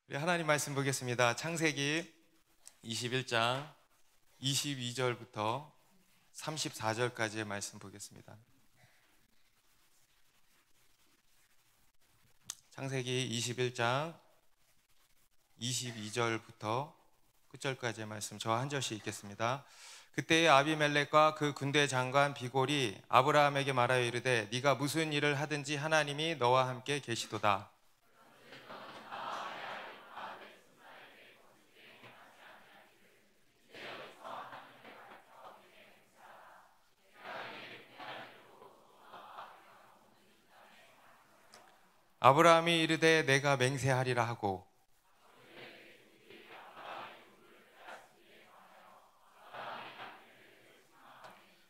우리 하나님 말씀 보겠습니다. 창세기 21장 22절부터 34절까지의 말씀 보겠습니다. 창세기 21장 22절부터 끝절까지의 말씀, 저 한 절씩 읽겠습니다. 그때에 아비멜렉과 그 군대 장관 비골이 아브라함에게 말하여 이르되 네가 무슨 일을 하든지 하나님이 너와 함께 계시도다. 아브라함이 이르되 내가 맹세하리라 하고,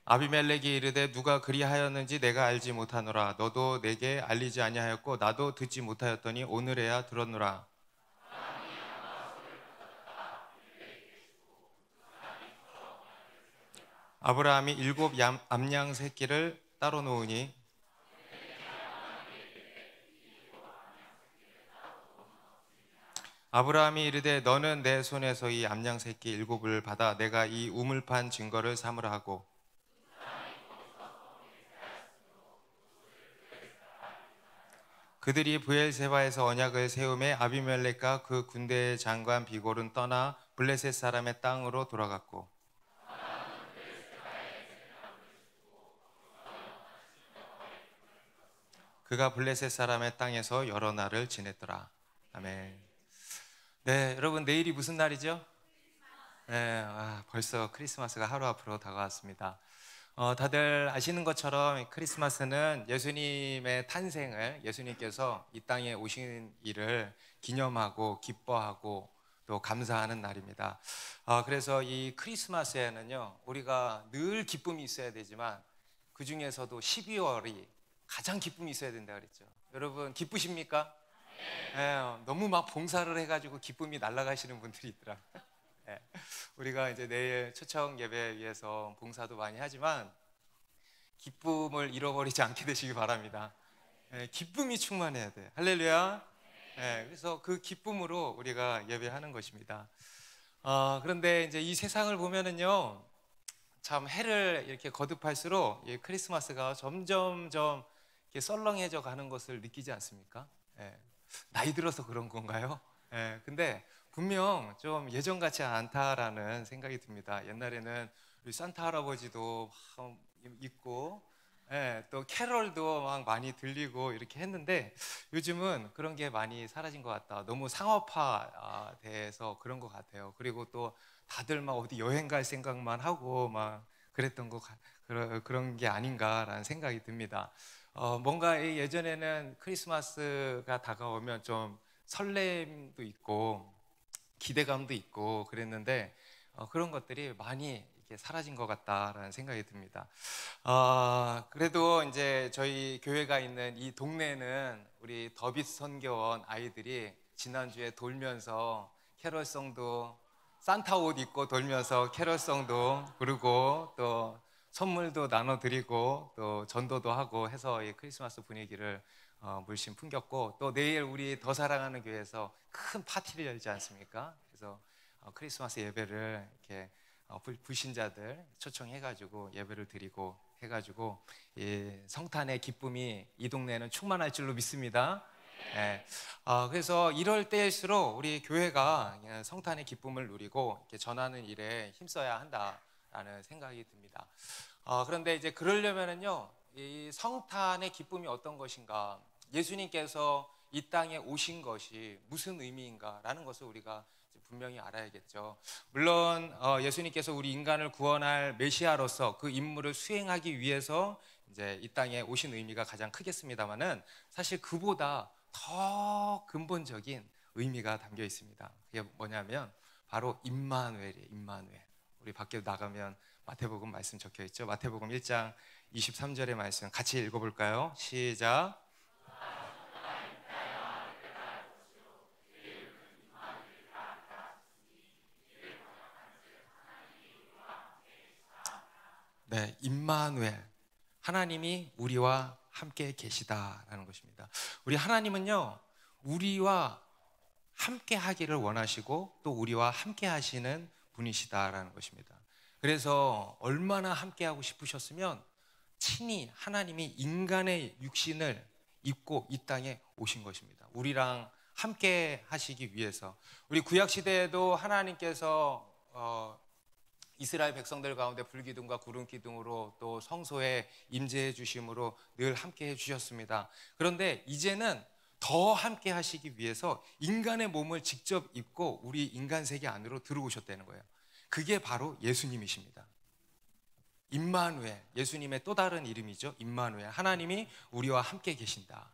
아비멜렉이 이르되 누가 그리하였는지 내가 알지 못하노라. 너도 내게 알리지 아니하였고 나도 듣지 못하였더니 오늘에야 들었노라. 아브라함이 7 암양 새끼를 따로 놓으니 아브라함이 이르되 너는 내 손에서 이 암양 새끼 7을 받아 내가 이 우물판 증거를 삼으라 하고, 그들이 브엘세바에서 언약을 세우매 아비멜렉과 그 군대의 장관 비골은 떠나 블레셋 사람의 땅으로 돌아갔고, 그가 블레셋 사람의 땅에서 여러 날을 지냈더라. 아멘. 네, 여러분, 내일이 무슨 날이죠? 네, 벌써 크리스마스가 하루 앞으로 다가왔습니다. 다들 아시는 것처럼 크리스마스는 예수님의 탄생을, 예수님께서 이 땅에 오신 일을 기념하고 기뻐하고 또 감사하는 날입니다. 그래서 이 크리스마스에는요, 우리가 늘 기쁨이 있어야 되지만 그 중에서도 12월이 가장 기쁨이 있어야 된다 그랬죠. 여러분 기쁘십니까? 너무 막 봉사를 해가지고 기쁨이 날아가시는 분들이 있더라고요. 우리가 이제 내일 초청 예배 위해서 봉사도 많이 하지만 기쁨을 잃어버리지 않게 되시기 바랍니다. 기쁨이 충만해야 돼. 할렐루야. 그래서 그 기쁨으로 우리가 예배하는 것입니다. 그런데 이제 이 세상을 보면은요, 참 해를 이렇게 거듭할수록 이 크리스마스가 점점점 이렇게 썰렁해져 가는 것을 느끼지 않습니까? 나이 들어서 그런 건가요? 근데 분명 좀 예전 같지 않다라는 생각이 듭니다. 옛날에는 우리 산타 할아버지도 막 있고, 또 캐럴도 막 많이 들리고 이렇게 했는데 요즘은 그런 게 많이 사라진 것 같다. 너무 상업화돼서 그런 것 같아요. 그리고 또 다들 막 어디 여행 갈 생각만 하고 막 그랬던 그런 게 아닌가라는 생각이 듭니다. 뭔가 예전에는 크리스마스가 다가오면 좀 설렘도 있고 기대감도 있고 그랬는데 그런 것들이 많이 이렇게 사라진 것 같다라는 생각이 듭니다. 그래도 이제 저희 교회가 있는 이 동네는 우리 더빗 선교원 아이들이 지난주에 돌면서 캐럴송도, 산타 옷 입고 돌면서 캐럴송도 부르고 또 선물도 나눠드리고 또 전도도 하고 해서 이 크리스마스 분위기를 물씬 풍겼고, 또 내일 우리 더 사랑하는 교회에서 큰 파티를 열지 않습니까? 그래서 크리스마스 예배를 이렇게 불신자들 초청해가지고 예배를 드리고 해가지고 이 성탄의 기쁨이 이 동네는 충만할 줄로 믿습니다. 그래서 이럴 때일수록 우리 교회가 성탄의 기쁨을 누리고 이렇게 전하는 일에 힘써야 한다라는 생각이 듭니다. 그런데 이제 그러려면은요, 이 성탄의 기쁨이 어떤 것인가, 예수님께서 이 땅에 오신 것이 무슨 의미인가라는 것을 우리가 분명히 알아야겠죠. 물론 예수님께서 우리 인간을 구원할 메시아로서 그 임무를 수행하기 위해서 이제 이 땅에 오신 의미가 가장 크겠습니다만은 사실 그보다 더 근본적인 의미가 담겨 있습니다. 그게 뭐냐면 바로 임마누엘이에요. 임마누엘. 우리 밖에 나가면 마태복음 말씀 적혀 있죠. 마태복음 1장 23절의 말씀 같이 읽어볼까요? 시작. 네, 임마누엘, 하나님이 우리와 함께 계시다라는 것입니다. 우리 하나님은요, 우리와 함께 하기를 원하시고 또 우리와 함께 하시는 분이시다라는 것입니다. 그래서 얼마나 함께 하고 싶으셨으면 친히 하나님이 인간의 육신을 입고 이 땅에 오신 것입니다. 우리랑 함께 하시기 위해서. 우리 구약 시대에도 하나님께서 이스라엘 백성들 가운데 불기둥과 구름기둥으로 또 성소에 임재해 주심으로 늘 함께 해 주셨습니다. 그런데 이제는 더 함께 하시기 위해서 인간의 몸을 직접 입고 우리 인간 세계 안으로 들어오셨다는 거예요. 그게 바로 예수님이십니다. 임마누엘, 예수님의 또 다른 이름이죠. 임마누엘, 하나님이 우리와 함께 계신다.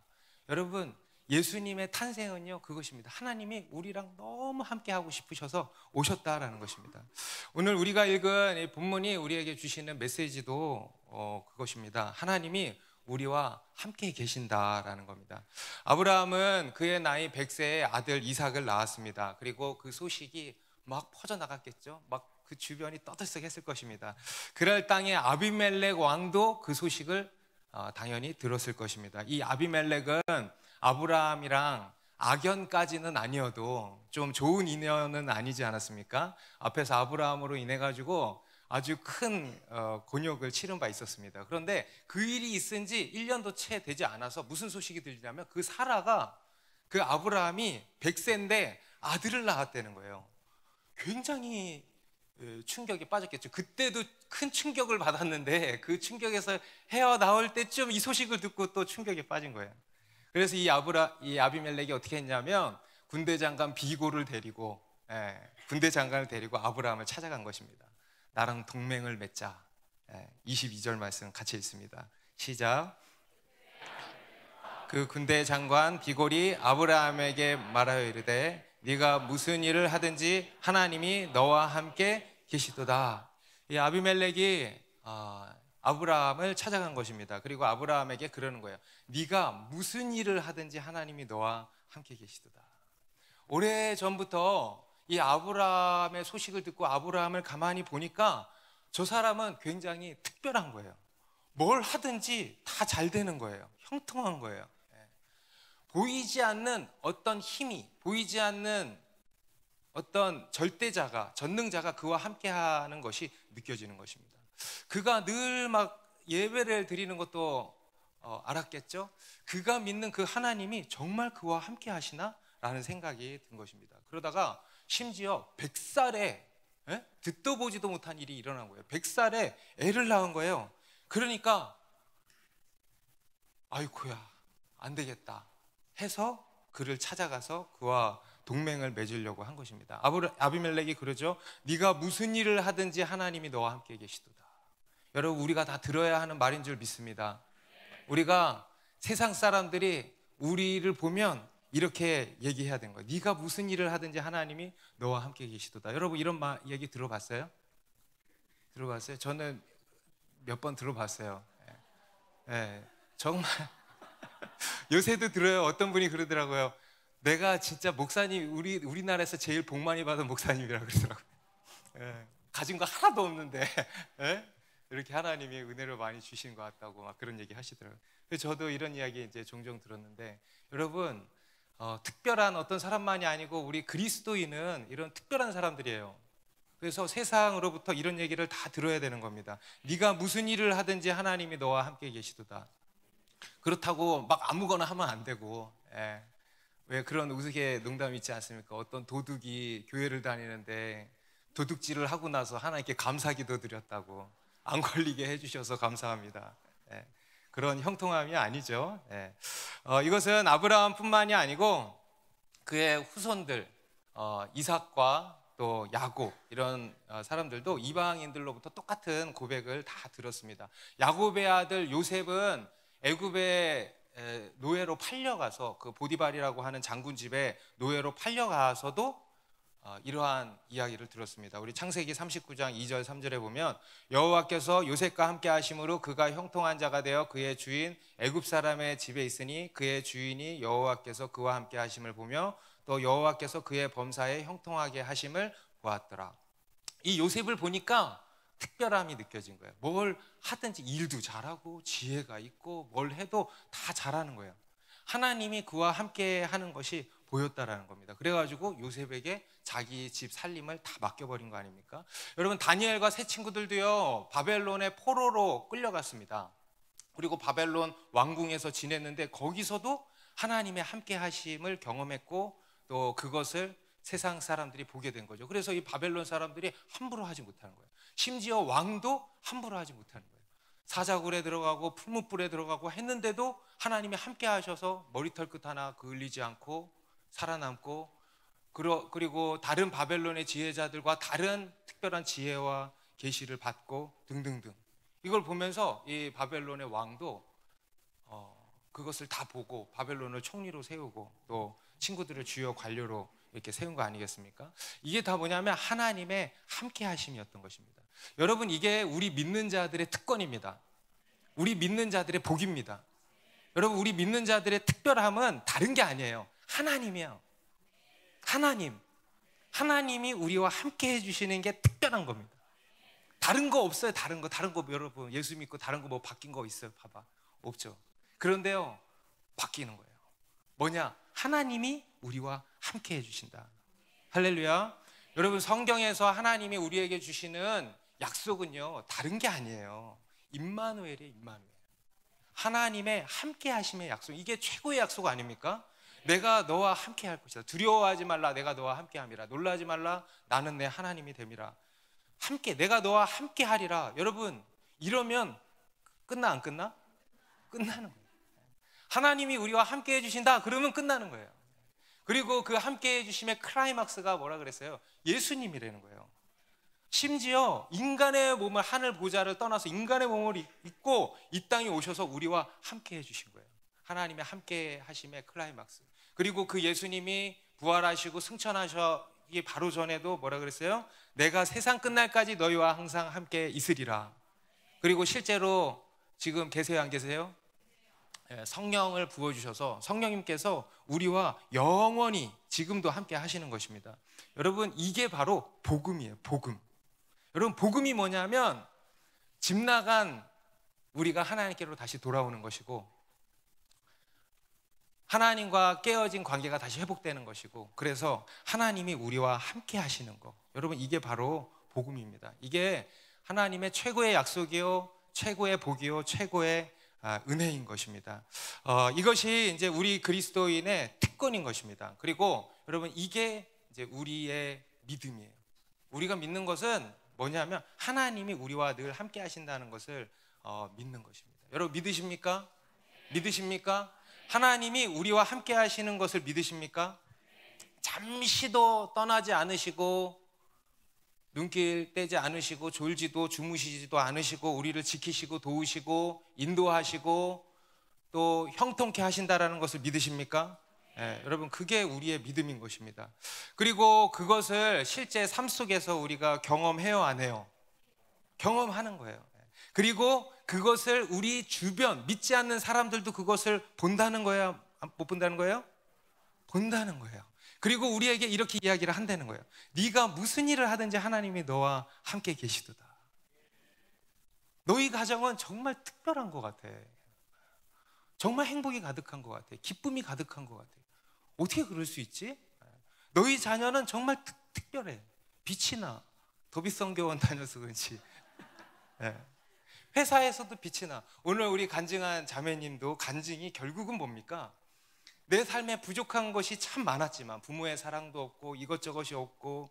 여러분, 예수님의 탄생은요, 그것입니다. 하나님이 우리랑 너무 함께 하고 싶으셔서 오셨다라는 것입니다. 오늘 우리가 읽은 이 본문이 우리에게 주시는 메시지도 그것입니다. 하나님이 우리와 함께 계신다라는 겁니다. 아브라함은 그의 나이 100세에 아들 이삭을 낳았습니다. 그리고 그 소식이 막 퍼져나갔겠죠. 막 그 주변이 떠들썩했을 것입니다. 그럴 땅에 아비멜렉 왕도 그 소식을 당연히 들었을 것입니다. 이 아비멜렉은 아브라함이랑 악연까지는 아니어도 좀 좋은 인연은 아니지 않았습니까? 앞에서 아브라함으로 인해 가지고 아주 큰 곤욕을 치른 바 있었습니다. 그런데 그 일이 있은 지 1년도 채 되지 않아서 무슨 소식이 들리냐면 그 사라가, 그 아브라함이 100세인데 아들을 낳았다는 거예요. 굉장히 충격이 빠졌겠죠. 그때도 큰 충격을 받았는데 그 충격에서 헤어나올 때쯤 이 소식을 듣고 또 충격에 빠진 거예요. 그래서 이 아비멜렉이 어떻게 했냐면 군대 장관 비고를 데리고, 군대 장관을 데리고 아브라함을 찾아간 것입니다. 나랑 동맹을 맺자. 22절 말씀 같이 읽습니다. 시작. 그 군대 장관 비골이 아브라함에게 말하여 이르되 네가 무슨 일을 하든지 하나님이 너와 함께 계시도다. 이 아비멜렉이 아브라함을 찾아간 것입니다. 그리고 아브라함에게 그러는 거예요. 네가 무슨 일을 하든지 하나님이 너와 함께 계시도다. 오래전부터 이 아브라함의 소식을 듣고 아브라함을 가만히 보니까 저 사람은 굉장히 특별한 거예요. 뭘 하든지 다 잘 되는 거예요. 형통한 거예요. 보이지 않는 어떤 힘이, 보이지 않는 어떤 절대자가, 전능자가 그와 함께하는 것이 느껴지는 것입니다. 그가 늘 막 예배를 드리는 것도 알았겠죠. 그가 믿는 그 하나님이 정말 그와 함께 하시나? 라는 생각이 든 것입니다. 그러다가 심지어 100살에 듣도 보지도 못한 일이 일어난 거예요. 100살에 애를 낳은 거예요. 그러니까 아이고야 안 되겠다 해서 그를 찾아가서 그와 동맹을 맺으려고 한 것입니다. 아비멜렉이 그러죠. 네가 무슨 일을 하든지 하나님이 너와 함께 계시도다. 여러분, 우리가 다 들어야 하는 말인 줄 믿습니다. 우리가 세상 사람들이 우리를 보면 이렇게 얘기해야 되는 거예요. 네가 무슨 일을 하든지 하나님이 너와 함께 계시도다. 여러분, 이런 얘기 들어봤어요? 들어봤어요? 저는 몇 번 들어봤어요. 정말 요새도 들어요. 어떤 분이 그러더라고요. 내가 진짜 목사님, 우리나라에서 제일 복 많이 받은 목사님이라고 그러더라고요. 가진 거 하나도 없는데 이렇게 하나님이 은혜를 많이 주신 것 같다고 막 그런 얘기 하시더라고요. 그래서 저도 이런 이야기 이제 종종 들었는데, 여러분, 특별한 어떤 사람만이 아니고 우리 그리스도인은 이런 특별한 사람들이에요. 그래서 세상으로부터 이런 얘기를 다 들어야 되는 겁니다. 네가 무슨 일을 하든지 하나님이 너와 함께 계시도다. 그렇다고 막 아무거나 하면 안 되고, 왜 그런 우스개 농담 있지 않습니까? 어떤 도둑이 교회를 다니는데 도둑질을 하고 나서 하나님께 감사기도 드렸다고, 안 걸리게 해주셔서 감사합니다. 그런 형통함이 아니죠. 이것은 아브라함뿐만이 아니고 그의 후손들, 이삭과 또 야곱, 이런 사람들도 이방인들로부터 똑같은 고백을 다 들었습니다. 야곱의 아들 요셉은 애굽의 노예로 팔려가서, 그 보디발이라고 하는 장군 집에 노예로 팔려가서도 이러한 이야기를 들었습니다. 우리 창세기 39장 2절 3절에 보면 여호와께서 요셉과 함께 하심으로 그가 형통한 자가 되어 그의 주인 애굽 사람의 집에 있으니 그의 주인이 여호와께서 그와 함께 하심을 보며 또 여호와께서 그의 범사에 형통하게 하심을 보았더라. 이 요셉을 보니까 특별함이 느껴진 거예요. 뭘 하든지 일도 잘하고 지혜가 있고 뭘 해도 다 잘하는 거예요. 하나님이 그와 함께 하는 것이 보였다라는 겁니다. 그래가지고 요셉에게 자기 집 살림을 다 맡겨버린 거 아닙니까? 여러분, 다니엘과 세 친구들도요, 바벨론의 포로로 끌려갔습니다. 그리고 바벨론 왕궁에서 지냈는데 거기서도 하나님의 함께 하심을 경험했고 또 그것을 세상 사람들이 보게 된 거죠. 그래서 이 바벨론 사람들이 함부로 하지 못하는 거예요. 심지어 왕도 함부로 하지 못하는 거예요. 사자굴에 들어가고 풀무불에 들어가고 했는데도 하나님이 함께 하셔서 머리털 끝 하나 그을리지 않고 살아남고, 그리고 다른 바벨론의 지혜자들과 다른 특별한 지혜와 계시를 받고 등등등. 이걸 보면서 이 바벨론의 왕도 그것을 다 보고 바벨론을 총리로 세우고 또 친구들을 주요 관료로 이렇게 세운 거 아니겠습니까? 이게 다 뭐냐면 하나님의 함께 하심이었던 것입니다. 여러분, 이게 우리 믿는 자들의 특권입니다. 우리 믿는 자들의 복입니다. 여러분, 우리 믿는 자들의 특별함은 다른 게 아니에요. 하나님이에요. 하나님이 우리와 함께 해주시는 게 특별한 겁니다. 다른 거 없어요. 다른 거 여러분, 예수 믿고 다른 거 뭐 바뀐 거 있어요? 봐봐, 없죠. 그런데요, 바뀌는 거예요. 뭐냐? 하나님이 우리와 함께 해주신다. 할렐루야. 여러분, 성경에서 하나님이 우리에게 주시는 약속은요, 다른 게 아니에요. 임마누엘이에요. 임마누엘. 하나님의 함께 하심의 약속. 이게 최고의 약속 아닙니까? 내가 너와 함께 할 것이다. 두려워하지 말라. 내가 너와 함께 함이라. 놀라지 말라. 나는 내 하나님이 됨이라. 함께, 내가 너와 함께 하리라. 여러분, 이러면 끝나 안 끝나? 끝나는 거예요. 하나님이 우리와 함께 해주신다 그러면 끝나는 거예요. 그리고 그 함께 해주심의 클라이막스가 뭐라 그랬어요? 예수님이라는 거예요. 심지어 인간의 몸을, 하늘 보좌를 떠나서 인간의 몸을 입고 이 땅에 오셔서 우리와 함께 해주신 거예요. 하나님의 함께 하심의 클라이막스. 그리고 그 예수님이 부활하시고 승천하시기 바로 전에도 뭐라 그랬어요? 내가 세상 끝날까지 너희와 항상 함께 있으리라. 그리고 실제로 지금 계세요, 안 계세요? 성령을 부어주셔서 성령님께서 우리와 영원히 지금도 함께 하시는 것입니다. 여러분, 이게 바로 복음이에요. 복음. 여러분, 복음이 뭐냐면 집 나간 우리가 하나님께로 다시 돌아오는 것이고, 하나님과 깨어진 관계가 다시 회복되는 것이고, 그래서 하나님이 우리와 함께 하시는 것, 여러분, 이게 바로 복음입니다. 이게 하나님의 최고의 약속이요, 최고의 복이요, 최고의 은혜인 것입니다. 이것이 이제 우리 그리스도인의 특권인 것입니다. 그리고 여러분, 이게 이제 우리의 믿음이에요. 우리가 믿는 것은 뭐냐면 하나님이 우리와 늘 함께 하신다는 것을 믿는 것입니다. 여러분, 믿으십니까? 믿으십니까? 하나님이 우리와 함께 하시는 것을 믿으십니까? 잠시도 떠나지 않으시고 눈길 떼지 않으시고 졸지도 주무시지도 않으시고 우리를 지키시고 도우시고 인도하시고 또 형통케 하신다라는 것을 믿으십니까? 여러분, 그게 우리의 믿음인 것입니다. 그리고 그것을 실제 삶 속에서 우리가 경험해요, 안 해요? 경험하는 거예요. 그리고 그것을 우리 주변 믿지 않는 사람들도 그것을 본다는 거예요? 못 본다는 거예요? 본다는 거예요. 그리고 우리에게 이렇게 이야기를 한다는 거예요. 네가 무슨 일을 하든지 하나님이 너와 함께 계시도다. 너희 가정은 정말 특별한 것 같아. 정말 행복이 가득한 것 같아. 기쁨이 가득한 것 같아. 어떻게 그럴 수 있지? 너희 자녀는 정말 특별해. 빛이 나. 도비성교원 다녀서 그런지. 회사에서도 빛이 나. 오늘 우리 간증한 자매님도 간증이 결국은 뭡니까? 내 삶에 부족한 것이 참 많았지만, 부모의 사랑도 없고 이것저것이 없고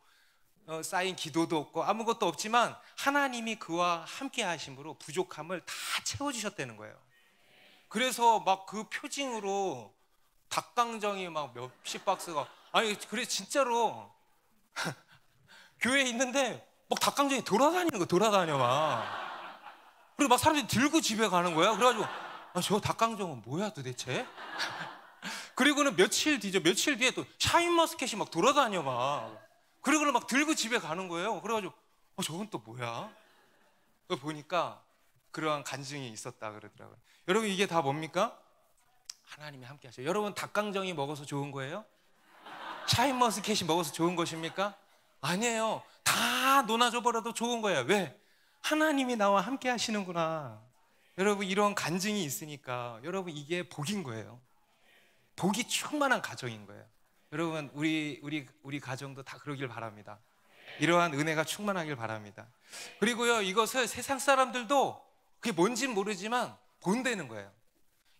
쌓인 기도도 없고 아무것도 없지만 하나님이 그와 함께 하심으로 부족함을 다 채워주셨다는 거예요. 그래서 막 그 표징으로 닭강정이 막 몇십 박스가, 아니 그래 진짜로 교회에 있는데 막 닭강정이 돌아다니는 거, 돌아다녀 막. 그리고 막 사람들이 들고 집에 가는 거야. 그래가지고 저 닭강정은 뭐야 도대체? 그리고는 며칠 뒤에 또 샤인머스켓이 막 돌아다녀 막. 그리고는 막 들고 집에 가는 거예요. 그래가지고 저건 또 뭐야? 그걸 보니까 그러한 간증이 있었다 그러더라고요. 여러분, 이게 다 뭡니까? 하나님이 함께 하셔요. 여러분, 닭강정이 먹어서 좋은 거예요? 샤인머스켓이 먹어서 좋은 것입니까? 아니에요. 다 놓아줘 버려도 좋은 거예요. 왜? 하나님이 나와 함께 하시는구나. 여러분, 이런 간증이 있으니까 여러분, 이게 복인 거예요. 복이 충만한 가정인 거예요. 여러분, 우리 가정도 다 그러길 바랍니다. 이러한 은혜가 충만하길 바랍니다. 그리고요, 이것을 세상 사람들도 그게 뭔진 모르지만 본다는 거예요.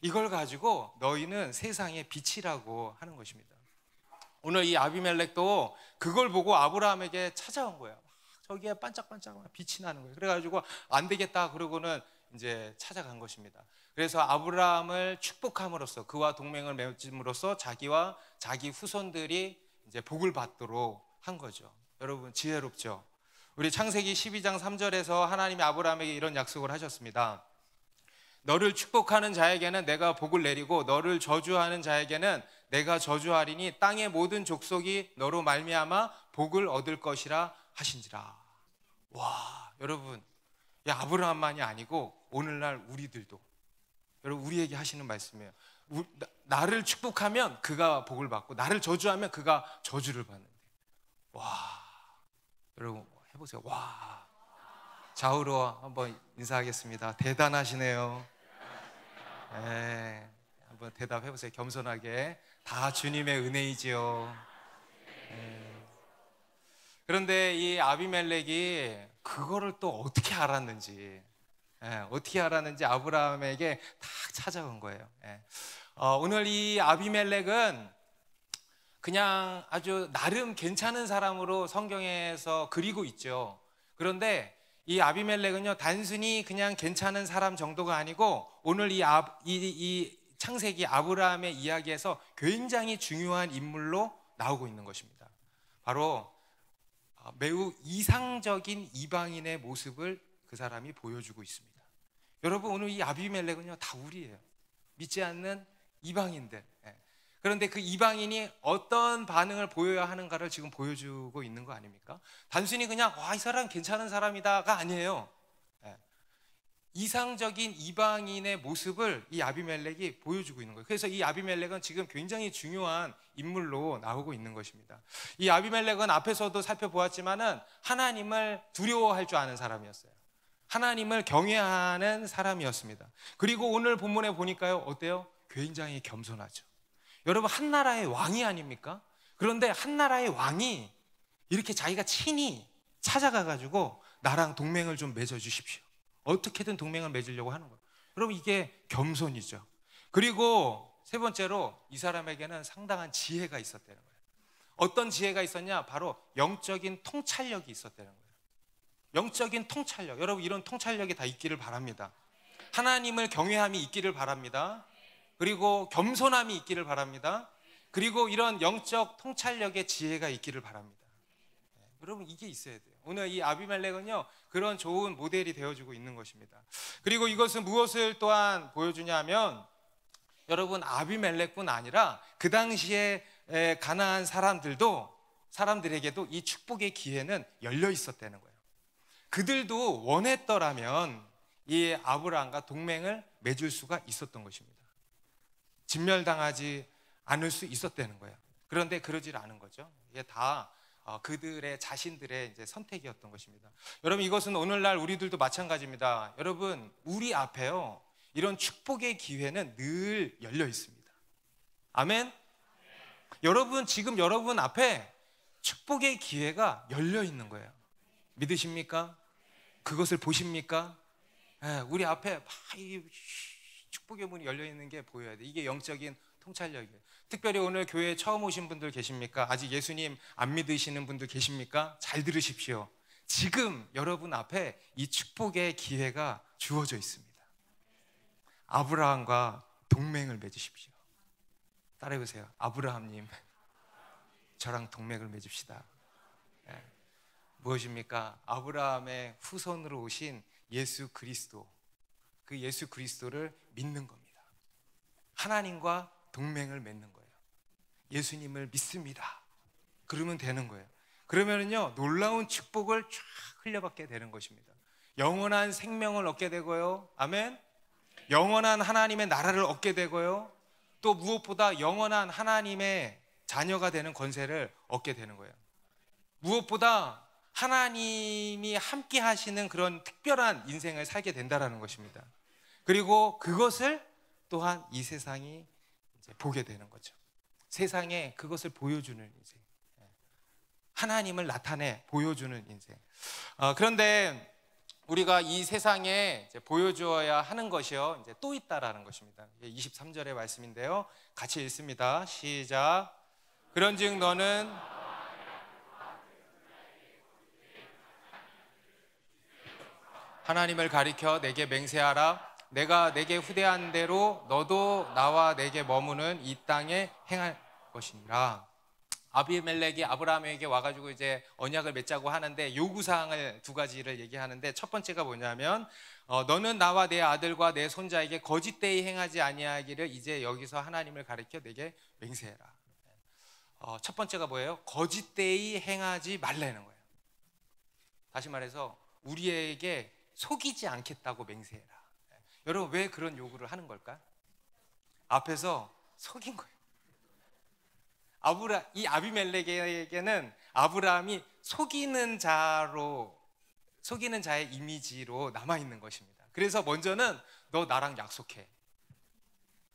이걸 가지고 너희는 세상의 빛이라고 하는 것입니다. 오늘 이 아비멜렉도 그걸 보고 아브라함에게 찾아온 거예요. 저기에 반짝반짝 빛이 나는 거예요. 그래가지고 안 되겠다 그러고는 이제 찾아간 것입니다. 그래서 아브라함을 축복함으로써, 그와 동맹을 맺음으로써 자기와 자기 후손들이 이제 복을 받도록 한 거죠. 여러분, 지혜롭죠? 우리 창세기 12장 3절에서 하나님이 아브라함에게 이런 약속을 하셨습니다. 너를 축복하는 자에게는 내가 복을 내리고 너를 저주하는 자에게는 내가 저주하리니 땅의 모든 족속이 너로 말미암아 복을 얻을 것이라 하신지라. 와, 여러분, 아브라함만이 아니고 오늘날 우리들도, 여러분, 우리에게 하시는 말씀이에요. 나를 축복하면 그가 복을 받고 나를 저주하면 그가 저주를 받는데. 와, 여러분 해보세요. 와, 좌우로 한번 인사하겠습니다. 대단하시네요. 네, 한번 대답해보세요. 겸손하게. 다 주님의 은혜이지요. 네. 그런데 이 아비멜렉이 그거를 또 어떻게 알았는지, 어떻게 알았는지 아브라함에게 딱 찾아온 거예요. 오늘 이 아비멜렉은 그냥 아주 나름 괜찮은 사람으로 성경에서 그리고 있죠. 그런데 이 아비멜렉은요, 단순히 그냥 괜찮은 사람 정도가 아니고 오늘 이 창세기 아브라함의 이야기에서 굉장히 중요한 인물로 나오고 있는 것입니다. 바로 매우 이상적인 이방인의 모습을 그 사람이 보여주고 있습니다. 여러분, 오늘 이 아비멜렉은요, 다 우리예요. 믿지 않는 이방인들. 그런데 그 이방인이 어떤 반응을 보여야 하는가를 지금 보여주고 있는 거 아닙니까? 단순히 그냥 이 사람 괜찮은 사람이다가 아니에요. 이상적인 이방인의 모습을 이 아비멜렉이 보여주고 있는 거예요. 그래서 이 아비멜렉은 지금 굉장히 중요한 인물로 나오고 있는 것입니다. 이 아비멜렉은 앞에서도 살펴보았지만은 하나님을 두려워할 줄 아는 사람이었어요. 하나님을 경외하는 사람이었습니다. 그리고 오늘 본문에 보니까요, 어때요? 굉장히 겸손하죠. 여러분, 한 나라의 왕이 아닙니까? 그런데 한 나라의 왕이 이렇게 자기가 친히 찾아가가지고 나랑 동맹을 좀 맺어주십시오. 어떻게든 동맹을 맺으려고 하는 거예요. 여러분, 이게 겸손이죠. 그리고 세 번째로 이 사람에게는 상당한 지혜가 있었다는 거예요. 어떤 지혜가 있었냐? 바로 영적인 통찰력이 있었다는 거예요. 영적인 통찰력. 여러분, 이런 통찰력이 다 있기를 바랍니다. 하나님을 경외함이 있기를 바랍니다. 그리고 겸손함이 있기를 바랍니다. 그리고 이런 영적 통찰력의 지혜가 있기를 바랍니다. 여러분, 이게 있어야 돼요. 오늘 이 아비멜렉은요, 그런 좋은 모델이 되어주고 있는 것입니다. 그리고 이것은 무엇을 또한 보여주냐면, 여러분, 아비멜렉뿐 아니라 그 당시에 가나안 사람들에게도 이 축복의 기회는 열려 있었다는 거예요. 그들도 원했더라면 이 아브라함과 동맹을 맺을 수가 있었던 것입니다. 진멸당하지 않을 수 있었다는 거예요. 그런데 그러질 않은 거죠. 이게 다 그들의 자신들의 이제 선택이었던 것입니다. 여러분, 이것은 오늘날 우리들도 마찬가지입니다. 여러분, 우리 앞에요, 이런 축복의 기회는 늘 열려 있습니다. 아멘. 여러분, 지금 여러분 앞에 축복의 기회가 열려 있는 거예요. 믿으십니까? 그것을 보십니까? 우리 앞에 이 축복의 문이 열려 있는 게 보여야 돼. 이게 영적인 통찰력이에요. 특별히 오늘 교회에 처음 오신 분들 계십니까? 아직 예수님 안 믿으시는 분들 계십니까? 잘 들으십시오. 지금 여러분 앞에 이 축복의 기회가 주어져 있습니다. 아브라함과 동맹을 맺으십시오. 따라해보세요. 아브라함님, 저랑 동맹을 맺읍시다. 무엇입니까? 아브라함의 후손으로 오신 예수 그리스도, 그 예수 그리스도를 믿는 겁니다. 하나님과 동맹을 맺는 거예요. 예수님을 믿습니다. 그러면 되는 거예요. 그러면은요, 놀라운 축복을 쫙 흘려받게 되는 것입니다. 영원한 생명을 얻게 되고요. 아멘. 영원한 하나님의 나라를 얻게 되고요. 또 무엇보다 영원한 하나님의 자녀가 되는 권세를 얻게 되는 거예요. 무엇보다 하나님이 함께 하시는 그런 특별한 인생을 살게 된다라는 것입니다. 그리고 그것을 또한 이 세상이 이제 보게 되는 거죠. 세상에 그것을 보여주는 인생, 하나님을 나타내 보여주는 인생. 그런데 우리가 이 세상에 이제 보여주어야 하는 것이요, 이제 또 있다라는 것입니다. 23절의 말씀인데요, 같이 읽습니다. 시작. 그런즉 너는 하나님을 가리켜 내게 맹세하라. 내가 내게 후대한 대로 너도 나와 내게 머무는 이 땅에 행할 것이니라. 아비멜렉이 아브라함에게 와가지고 이제 언약을 맺자고 하는데 요구사항을 두 가지를 얘기하는데, 첫 번째가 뭐냐면 너는 나와 내 아들과 내 손자에게 거짓되이 행하지 아니하기를 이제 여기서 하나님을 가리켜 내게 맹세해라. 첫 번째가 뭐예요? 거짓되이 행하지 말라는 거예요. 다시 말해서 우리에게 속이지 않겠다고 맹세해라. 여러분, 왜 그런 요구를 하는 걸까? 앞에서 속인 거예요. 이 아비멜렉에게는 아브라함이 속이는 자의 이미지로 남아있는 것입니다. 그래서 먼저는 너 나랑 약속해,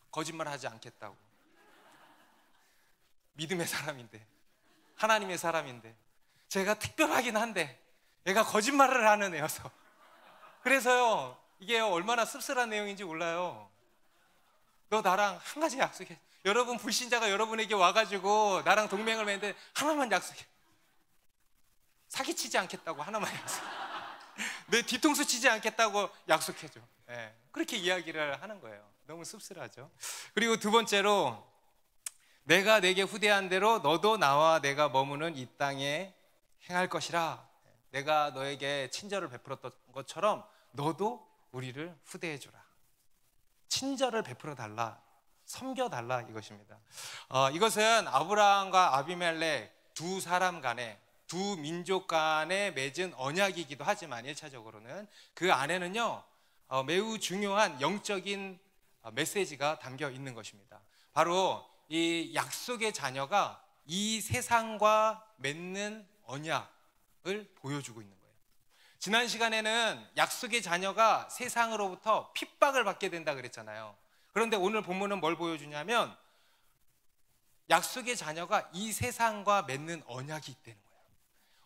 거짓말하지 않겠다고. 믿음의 사람인데, 하나님의 사람인데, 제가 특별하긴 한데 얘가 거짓말을 하는 애여서, 그래서요 이게 얼마나 씁쓸한 내용인지 몰라요. 너 나랑 한 가지 약속해. 여러분, 불신자가 여러분에게 와가지고 나랑 동맹을 맺는데 하나만 약속해. 사기치지 않겠다고 하나만 약속해. 내 뒤통수 치지 않겠다고 약속해줘. 네, 그렇게 이야기를 하는 거예요. 너무 씁쓸하죠. 그리고 두 번째로, 내가 내게 후대한 대로 너도 나와 내가 머무는 이 땅에 행할 것이라. 내가 너에게 친절을 베풀었던 것처럼 너도 우리를 후대해주라. 친절을 베풀어 달라, 섬겨달라, 이것입니다. 이것은 아브라함과 아비멜렉 두 사람 간에, 두 민족 간에 맺은 언약이기도 하지만 1차적으로는 그 안에는요 매우 중요한 영적인 메시지가 담겨 있는 것입니다. 바로 이 약속의 자녀가 이 세상과 맺는 언약을 보여주고 있는 거예요. 지난 시간에는 약속의 자녀가 세상으로부터 핍박을 받게 된다 그랬잖아요. 그런데 오늘 본문은 뭘 보여주냐면 약속의 자녀가 이 세상과 맺는 언약이 있다는 거예요.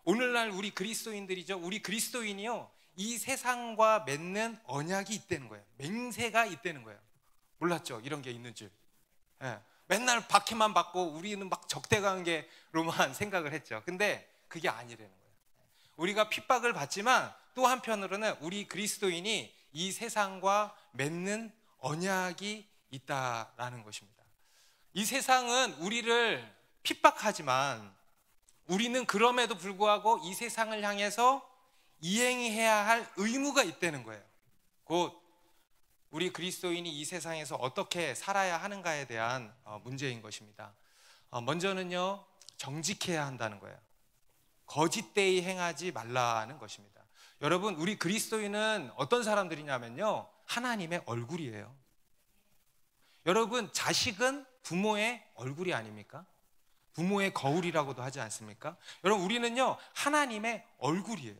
오늘날 우리 그리스도인들이죠. 우리 그리스도인이요, 이 세상과 맺는 언약이 있다는 거예요. 맹세가 있다는 거예요. 몰랐죠? 이런 게 있는 줄. 예, 맨날 박해만 받고 우리는 막 적대관계로만 생각을 했죠. 근데 그게 아니라는 거예요. 우리가 핍박을 받지만 또 한편으로는 우리 그리스도인이 이 세상과 맺는 언약이 있다라는 것입니다. 이 세상은 우리를 핍박하지만 우리는 그럼에도 불구하고 이 세상을 향해서 이행해야 할 의무가 있다는 거예요. 곧 우리 그리스도인이 이 세상에서 어떻게 살아야 하는가에 대한 문제인 것입니다. 먼저는요, 정직해야 한다는 거예요. 거짓되이 행하지 말라는 것입니다. 여러분, 우리 그리스도인은 어떤 사람들이냐면요, 하나님의 얼굴이에요. 여러분, 자식은 부모의 얼굴이 아닙니까? 부모의 거울이라고도 하지 않습니까? 여러분, 우리는요 하나님의 얼굴이에요.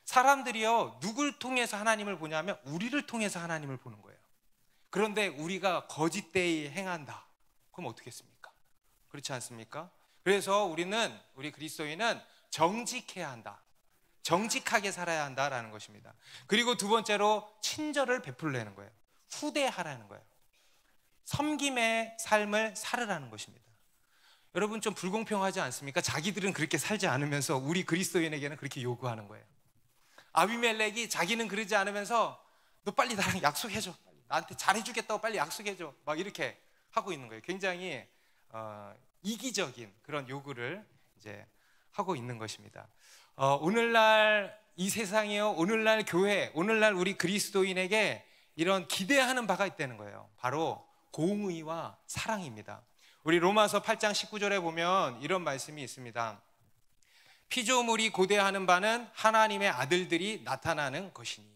사람들이요 누굴 통해서 하나님을 보냐면 우리를 통해서 하나님을 보는 거예요. 그런데 우리가 거짓되이 행한다, 그럼 어떻겠습니까? 그렇지 않습니까? 그래서 우리 그리스도인은 정직해야 한다, 정직하게 살아야 한다라는 것입니다. 그리고 두 번째로 친절을 베풀려는 거예요. 후대하라는 거예요. 섬김의 삶을 살으라는 것입니다. 여러분, 좀 불공평하지 않습니까? 자기들은 그렇게 살지 않으면서 우리 그리스도인에게는 그렇게 요구하는 거예요. 아비멜렉이 자기는 그러지 않으면서 너 빨리 나랑 약속해줘, 나한테 잘해주겠다고 빨리 약속해줘, 막 이렇게 하고 있는 거예요. 굉장히 이기적인 그런 요구를 이제 하고 있는 것입니다. 오늘날 이 세상이요, 오늘날 교회, 오늘날 우리 그리스도인에게 이런 기대하는 바가 있다는 거예요. 바로 공의와 사랑입니다. 우리 로마서 8장 19절에 보면 이런 말씀이 있습니다. 피조물이 고대하는 바는 하나님의 아들들이 나타나는 것이니.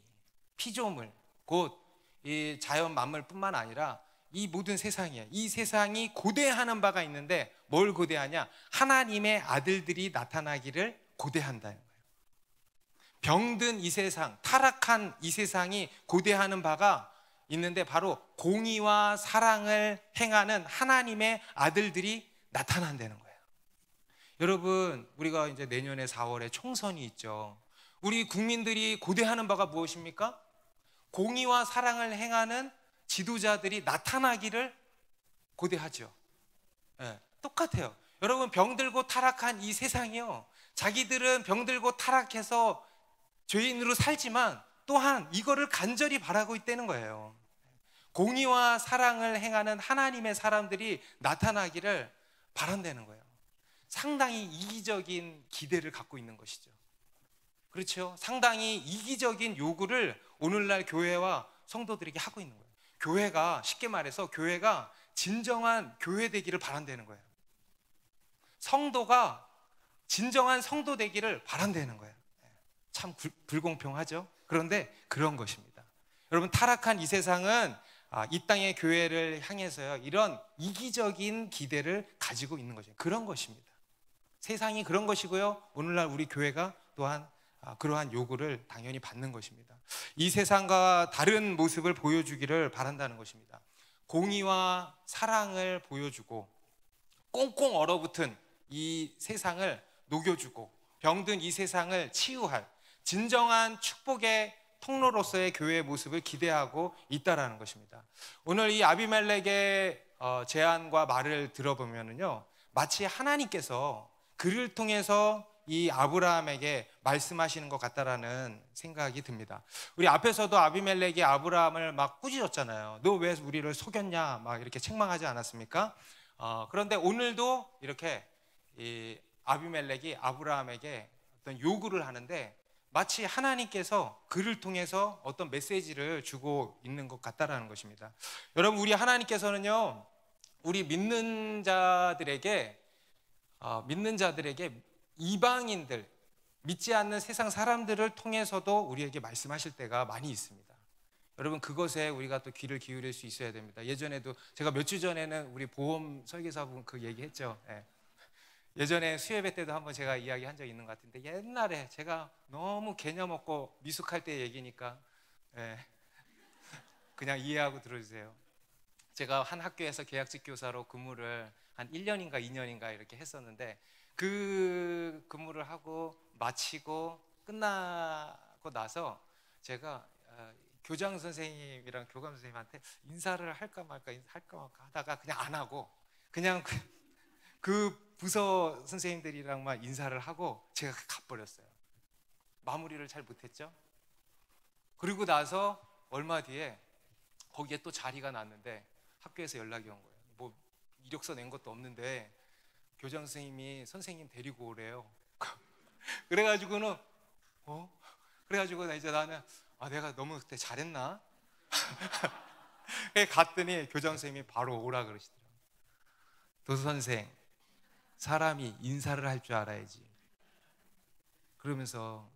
피조물, 곧 이 자연 만물뿐만 아니라 이 모든 세상이에요. 이 세상이 고대하는 바가 있는데 뭘 고대하냐? 하나님의 아들들이 나타나기를 고대한다는 거예요. 병든 이 세상, 타락한 이 세상이 고대하는 바가 있는데 바로 공의와 사랑을 행하는 하나님의 아들들이 나타난다는 거예요. 여러분, 우리가 이제 내년에 4월에 총선이 있죠. 우리 국민들이 고대하는 바가 무엇입니까? 공의와 사랑을 행하는 지도자들이 나타나기를 고대하죠. 네, 똑같아요. 여러분, 병들고 타락한 이 세상이요, 자기들은 병들고 타락해서 죄인으로 살지만 또한 이거를 간절히 바라고 있다는 거예요. 공의와 사랑을 행하는 하나님의 사람들이 나타나기를 바란다는 거예요. 상당히 이기적인 기대를 갖고 있는 것이죠. 그렇죠? 상당히 이기적인 요구를 오늘날 교회와 성도들에게 하고 있는 거예요. 교회가, 쉽게 말해서 교회가 진정한 교회 되기를 바란다는 거예요. 성도가 진정한 성도 되기를 바란다는 거예요. 참 불공평하죠? 그런데 그런 것입니다. 여러분, 타락한 이 세상은 이 땅의 교회를 향해서요, 이런 이기적인 기대를 가지고 있는 거죠. 그런 것입니다. 세상이 그런 것이고요, 오늘날 우리 교회가 또한 그러한 요구를 당연히 받는 것입니다. 이 세상과 다른 모습을 보여주기를 바란다는 것입니다. 공의와 사랑을 보여주고 꽁꽁 얼어붙은 이 세상을 녹여주고 병든 이 세상을 치유할 진정한 축복의 통로로서의 교회의 모습을 기대하고 있다라는 것입니다. 오늘 이 아비멜렉의 제안과 말을 들어보면요, 마치 하나님께서 그를 통해서 이 아브라함에게 말씀하시는 것 같다라는 생각이 듭니다. 우리 앞에서도 아비멜렉이 아브라함을 막 꾸짖었잖아요. 너 왜 우리를 속였냐, 막 이렇게 책망하지 않았습니까? 그런데 오늘도 이렇게 이 아비멜렉이 아브라함에게 어떤 요구를 하는데 마치 하나님께서 그를 통해서 어떤 메시지를 주고 있는 것 같다라는 것입니다. 여러분, 우리 하나님께서는요, 우리 믿는 자들에게 이방인들, 믿지 않는 세상 사람들을 통해서도 우리에게 말씀하실 때가 많이 있습니다. 여러분, 그것에 우리가 또 귀를 기울일 수 있어야 됩니다. 예전에도 제가 몇 주 전에는 우리 보험 설계사분 그 얘기했죠. 예전에 수예배 때도 한번 제가 이야기한 적이 있는 것 같은데, 옛날에 제가 너무 개념 없고 미숙할 때 얘기니까 그냥 이해하고 들어주세요. 제가 한 학교에서 계약직 교사로 근무를 한 1년인가 2년인가 이렇게 했었는데, 그 근무를 하고 마치고 끝나고 나서 제가 교장 선생님이랑 교감 선생님한테 인사를 할까 말까 하다가 그냥 안 하고 그냥 그 부서 선생님들이랑만 인사를 하고 제가 가버렸어요. 마무리를 잘 못했죠. 그리고 나서 얼마 뒤에 거기에 또 자리가 났는데 학교에서 연락이 온 거예요. 뭐 이력서 낸 것도 없는데 교장 선생님이 선생님 데리고 오래요. 그래가지고는 그래가지고 이제 나는 내가 너무 그때 잘했나? 갔더니 교장 선생님이 바로 오라 그러시더라고요. 도서 선생, 사람이 인사를 할 줄 알아야지. 그러면서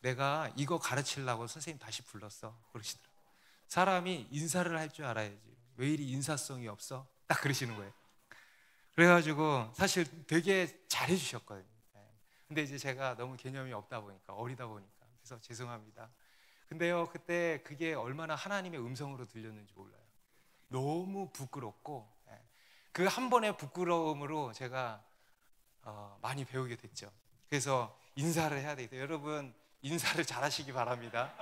내가 이거 가르치려고 선생님 다시 불렀어 그러시더라고요. 사람이 인사를 할 줄 알아야지. 왜 이리 인사성이 없어? 딱 그러시는 거예요. 그래가지고 사실 되게 잘해 주셨거든요. 근데 이제 제가 너무 개념이 없다 보니까, 어리다 보니까, 그래서 죄송합니다. 근데요, 그때 그게 얼마나 하나님의 음성으로 들렸는지 몰라요. 너무 부끄럽고, 그 한 번의 부끄러움으로 제가 많이 배우게 됐죠. 그래서 인사를 해야 되겠다. 여러분, 인사를 잘 하시기 바랍니다.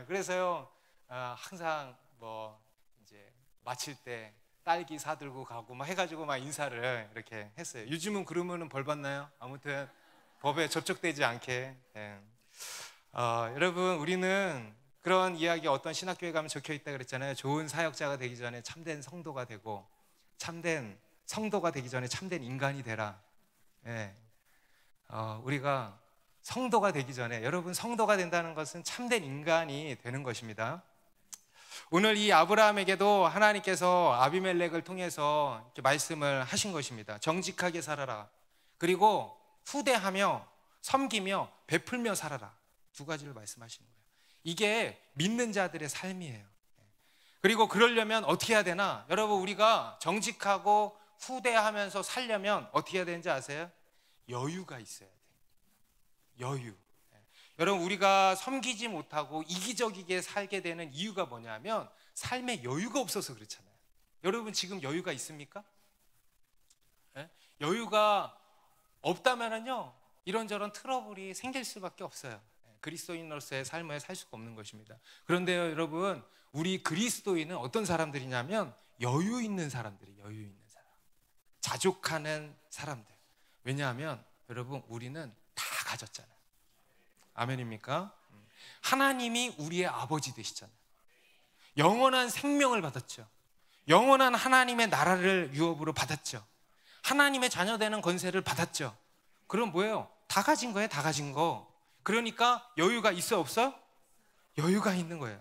그래서요, 항상 뭐 이제 마칠 때 딸기 사들고 가고 막 해가지고 막 인사를 이렇게 했어요. 요즘은 그러면은 벌 받나요? 아무튼 법에 접촉되지 않게. 여러분, 우리는 그런 이야기 어떤 신학교에 가면 적혀 있다 그랬잖아요. 좋은 사역자가 되기 전에 참된 성도가 되고, 참된 성도가 되기 전에 참된 인간이 되라. 우리가 성도가 되기 전에, 여러분, 성도가 된다는 것은 참된 인간이 되는 것입니다. 오늘 이 아브라함에게도 하나님께서 아비멜렉을 통해서 이렇게 말씀을 하신 것입니다. 정직하게 살아라. 그리고 후대하며 섬기며 베풀며 살아라. 두 가지를 말씀하시는 거예요. 이게 믿는 자들의 삶이에요. 그리고 그러려면 어떻게 해야 되나? 여러분, 우리가 정직하고 후대하면서 살려면 어떻게 해야 되는지 아세요? 여유가 있어야 돼요. 여유. 여러분, 우리가 섬기지 못하고 이기적이게 살게 되는 이유가 뭐냐면 삶에 여유가 없어서 그렇잖아요. 여러분, 지금 여유가 있습니까? 예? 여유가 없다면요, 이런저런 트러블이 생길 수밖에 없어요. 그리스도인으로서의 삶을 살 수가 없는 것입니다. 그런데요, 여러분, 우리 그리스도인은 어떤 사람들이냐면 여유 있는 사람들이, 여유 있는 사람, 자족하는 사람들. 왜냐하면 여러분, 우리는 다 가졌잖아요. 아멘입니까? 하나님이 우리의 아버지 되시잖아요. 영원한 생명을 받았죠. 영원한 하나님의 나라를 유업으로 받았죠. 하나님의 자녀되는 권세를 받았죠. 그럼 뭐예요? 다 가진 거예요, 다 가진 거. 그러니까 여유가 있어, 없어요? 여유가 있는 거예요.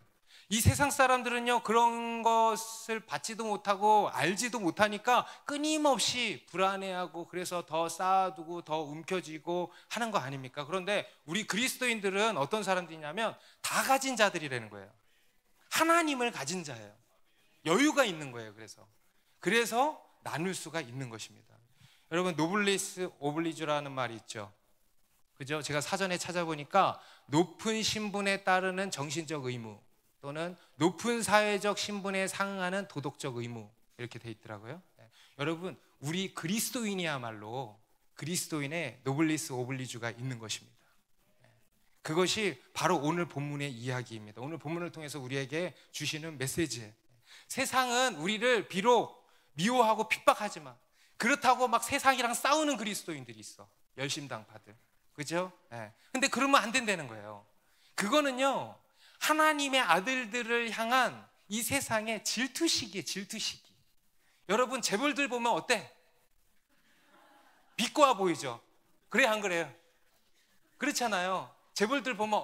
이 세상 사람들은요, 그런 것을 받지도 못하고 알지도 못하니까 끊임없이 불안해하고, 그래서 더 쌓아두고 더 움켜쥐고 하는 거 아닙니까? 그런데 우리 그리스도인들은 어떤 사람들이냐면 다 가진 자들이라는 거예요. 하나님을 가진 자예요. 여유가 있는 거예요. 그래서 나눌 수가 있는 것입니다. 여러분, 노블리스 오블리주라는 말이 있죠. 그죠? 제가 사전에 찾아보니까 높은 신분에 따르는 정신적 의무, 또는 높은 사회적 신분에 상응하는 도덕적 의무, 이렇게 돼 있더라고요. 여러분, 우리 그리스도인이야말로 그리스도인의 노블리스 오블리주가 있는 것입니다. 그것이 바로 오늘 본문의 이야기입니다. 오늘 본문을 통해서 우리에게 주시는 메시지예요. 세상은 우리를 비록 미워하고 핍박하지만, 그렇다고 막 세상이랑 싸우는 그리스도인들이 있어. 열심당파들. 그죠? 근데 그러면 안 된다는 거예요. 그거는요, 하나님의 아들들을 향한 이 세상의 질투식이에요, 질투식이. 여러분, 재벌들 보면 어때? 비꼬아 보이죠? 그래, 안 그래요? 그렇잖아요. 재벌들 보면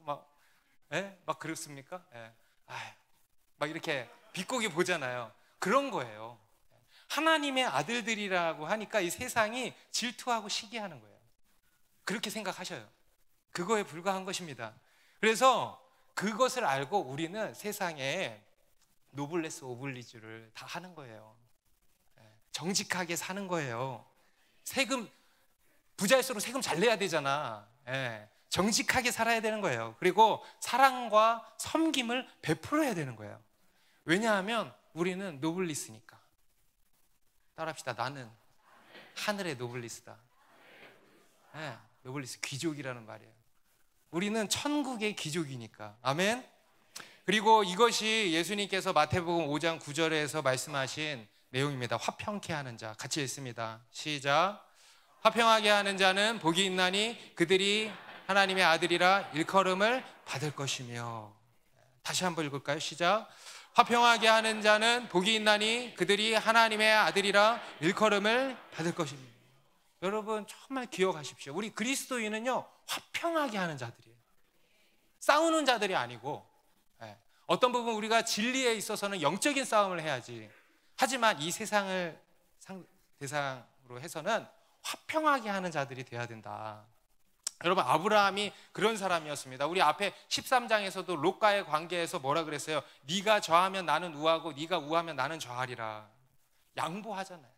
막 그렇습니까? 막 이렇게 비꼬게 보잖아요. 그런 거예요. 하나님의 아들들이라고 하니까 이 세상이 질투하고 시기하는 거예요. 그렇게 생각하셔요. 그거에 불과한 것입니다. 그래서 그것을 알고 우리는 세상에 노블레스 오블리주를 다 하는 거예요. 정직하게 사는 거예요. 세금, 부자일수록 세금 잘 내야 되잖아. 정직하게 살아야 되는 거예요. 그리고 사랑과 섬김을 베풀어야 되는 거예요. 왜냐하면 우리는 노블리스니까. 따라합시다. 나는 하늘의 노블리스다. 노블리스, 귀족이라는 말이에요. 우리는 천국의 귀족이니까. 아멘. 그리고 이것이 예수님께서 마태복음 5장 9절에서 말씀하신 내용입니다. 화평케 하는 자. 같이 읽습니다. 시작. 화평하게 하는 자는 복이 있나니 그들이 하나님의 아들이라 일컬음을 받을 것이며. 다시 한번 읽을까요? 시작. 화평하게 하는 자는 복이 있나니 그들이 하나님의 아들이라 일컬음을 받을 것이며. 여러분, 정말 기억하십시오. 우리 그리스도인은요, 화평하게 하는 자들이에요. 싸우는 자들이 아니고, 어떤 부분 우리가 진리에 있어서는 영적인 싸움을 해야지. 하지만 이 세상을 대상으로 해서는 화평하게 하는 자들이 돼야 된다. 여러분, 아브라함이 그런 사람이었습니다. 우리 앞에 13장에서도 롯과의 관계에서 뭐라 그랬어요? 네가 저하면 나는 우하고 네가 우하면 나는 저하리라. 양보하잖아요.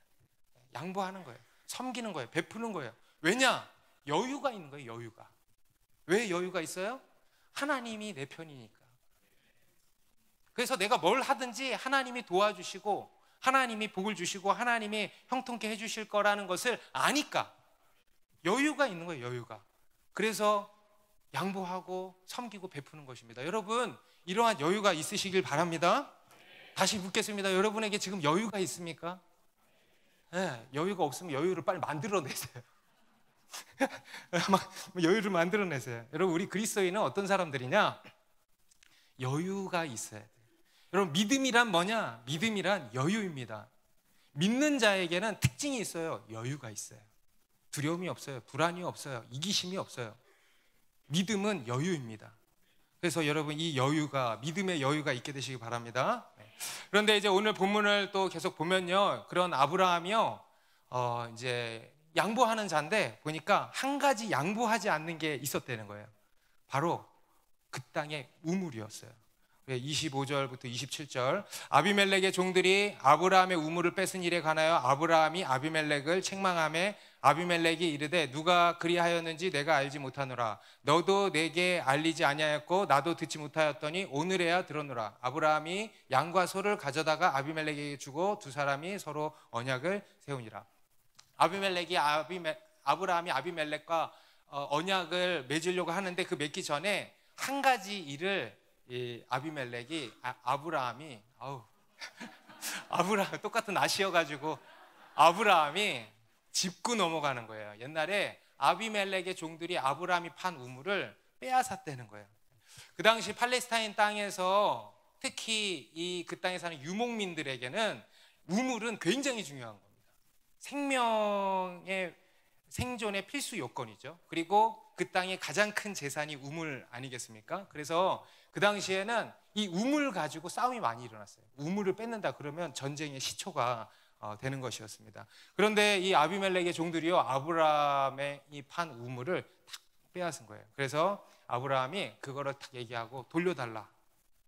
양보하는 거예요. 섬기는 거예요. 베푸는 거예요. 왜냐? 여유가 있는 거예요. 여유가. 왜 여유가 있어요? 하나님이 내 편이니까. 그래서 내가 뭘 하든지 하나님이 도와주시고 하나님이 복을 주시고 하나님이 형통케 해주실 거라는 것을 아니까 여유가 있는 거예요. 여유가. 그래서 양보하고 섬기고 베푸는 것입니다. 여러분, 이러한 여유가 있으시길 바랍니다. 다시 묻겠습니다. 여러분에게 지금 여유가 있습니까? 여유가 없으면 여유를 빨리 만들어내세요. 막 여유를 만들어내세요. 여러분, 우리 그리스도인은 어떤 사람들이냐? 여유가 있어야 돼요. 여러분, 믿음이란 뭐냐? 믿음이란 여유입니다. 믿는 자에게는 특징이 있어요. 여유가 있어요. 두려움이 없어요. 불안이 없어요. 이기심이 없어요. 믿음은 여유입니다. 그래서 여러분, 이 여유가, 믿음의 여유가 있게 되시기 바랍니다. 그런데 이제 오늘 본문을 또 계속 보면요, 그런 아브라함이요, 이제 양보하는 자인데 보니까 한 가지 양보하지 않는 게 있었다는 거예요. 바로 그 땅의 우물이었어요. 25절부터 27절. 아비멜렉의 종들이 아브라함의 우물을 뺏은 일에 관하여 아브라함이 아비멜렉을 책망하매 아비멜렉이 이르되 누가 그리하였는지 내가 알지 못하노라. 너도 내게 알리지 아니하였고 나도 듣지 못하였더니 오늘에야 들었노라. 아브라함이 양과 소를 가져다가 아비멜렉에게 주고 두 사람이 서로 언약을 세우니라. 아브라함이 아비멜렉과 언약을 맺으려고 하는데 그 맺기 전에 한 가지 일을 이 아비멜렉이 아브라함이 똑같은 아시여가지고 아브라함이 짚고 넘어가는 거예요. 옛날에 아비멜렉의 종들이 아브라함이 판 우물을 빼앗았다는 거예요. 그 당시 팔레스타인 땅에서 특히 그 땅에 사는 유목민들에게는 우물은 굉장히 중요한 겁니다. 생존의 필수 요건이죠. 그리고 그 땅의 가장 큰 재산이 우물 아니겠습니까? 그래서 그 당시에는 이 우물 가지고 싸움이 많이 일어났어요. 우물을 뺏는다 그러면 전쟁의 시초가 되는 것이었습니다. 그런데 이 아비멜렉의 종들이요, 아브라함이 판 우물을 탁 빼앗은 거예요. 그래서 아브라함이 그거를 탁 얘기하고 돌려달라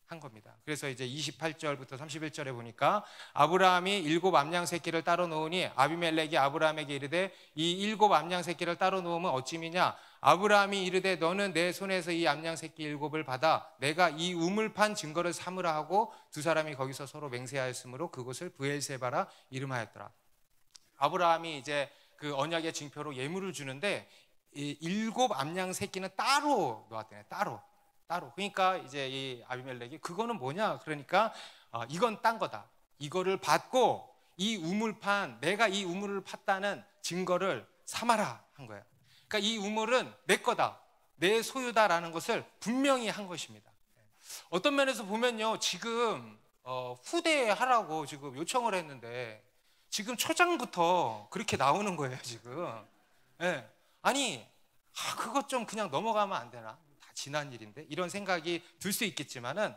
한 겁니다. 그래서 이제 28절부터 31절에 보니까 아브라함이 7 암양 새끼를 따로 놓으니 아비멜렉이 아브라함에게 이르되 이 7 암양 새끼를 따로 놓으면 어찌미냐. 아브라함이 이르되 너는 내 손에서 이 암양 새끼 7을 받아 내가 이 우물판 증거를 삼으라 하고 두 사람이 거기서 서로 맹세하였으므로 그곳을 브엘세바라 이름하였더라. 아브라함이 이제 그 언약의 징표로 예물을 주는데 이 7 암양 새끼는 따로 놓았대요. 따로. 그러니까 이제 이 아비멜렉이 그거는 뭐냐? 그러니까 이건 딴 거다. 이거를 받고 이 우물판, 내가 이 우물을 팠다는 증거를 삼아라 한 거예요. 그러니까 이 우물은 내 거다, 내 소유다라는 것을 분명히 한 것입니다. 어떤 면에서 보면요, 지금 후대하라고 지금 요청을 했는데 지금 초장부터 그렇게 나오는 거예요 지금. 네. 아니 그것 좀 그냥 넘어가면 안 되나? 다 지난 일인데 이런 생각이 들 수 있겠지만은